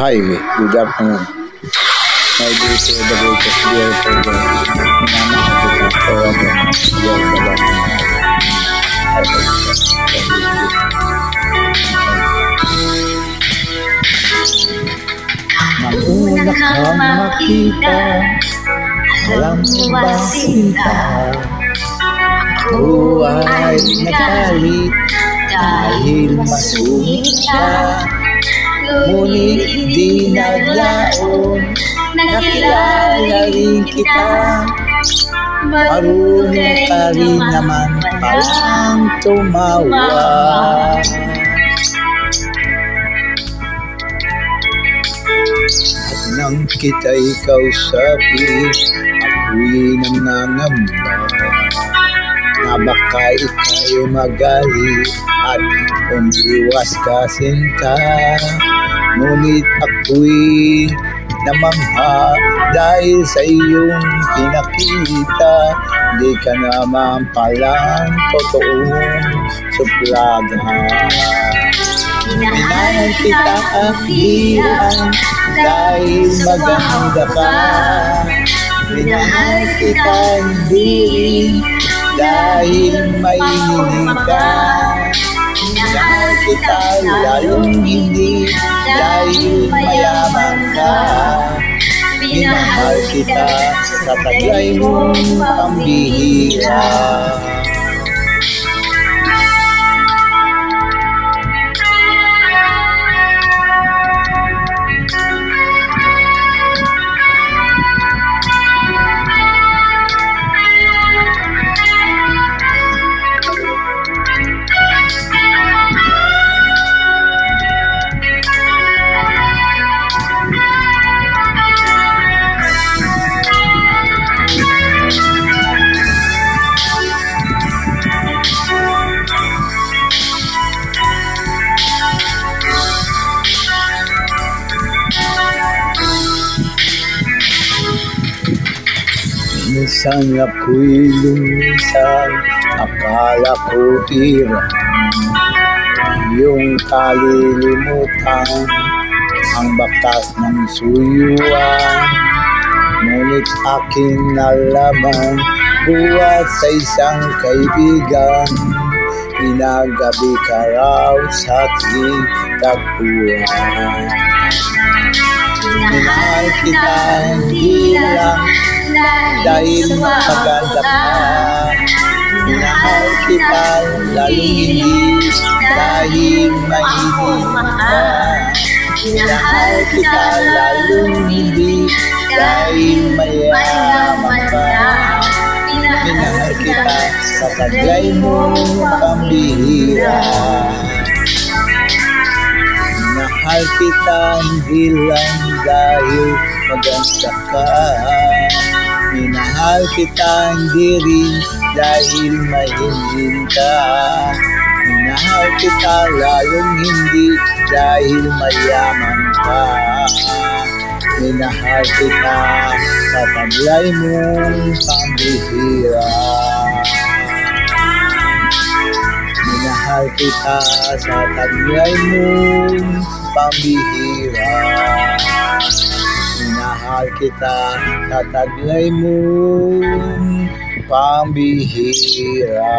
Hi, good afternoon. My dear to the greatest dear for the minamahal kita forever. Dear Bala. Nang una kang makita, alam mo ba sinta? Ako ay nagalit dahil masungit ka. Ngunit di naglaon, nakilala rin kita. Marunong ka rin naman palang tumawa. At nang kita'y kausapin, ako'y nangangamba na baka ika'y magalit at umiwas ka sinta. Ngunit ako'y namangha dahil sa iyong pinakita. Di ka naman palang totoong suplada. Minahal kita bilang dahil maganda ka. Minahal kita hindi dahil mahinig ka. Minahal kita lalong hindi dahil mayaman ka. Minahal kita sa taglay mong pambihira. Minsan ako'y lumisan, akala ko hirap yung kalilimutan, ang bakas ng suyuan. Ngunit aking nalaman, buhat sa isang kaibigan, pinagabi ka raw sa ating tagpuan. Minahal kita hindi lang dahil maganda ka. Minahal kita lalong hindi dahil mahilig ka. Minahal kita lalong hindi dahil mayaman ka. Minahal kita sa taglay mong pambihira. Minahal kita hindi lang dahil maganda ka. Minahal kita hindi rin dahil mahilig ka. Minahal kita lalong hindi dahil mayaman ka. Minahal kita sa taglay mong pambihira. Minahal kita sa taglay mong pambihira. Minahal kita sa taglay mong pambihira.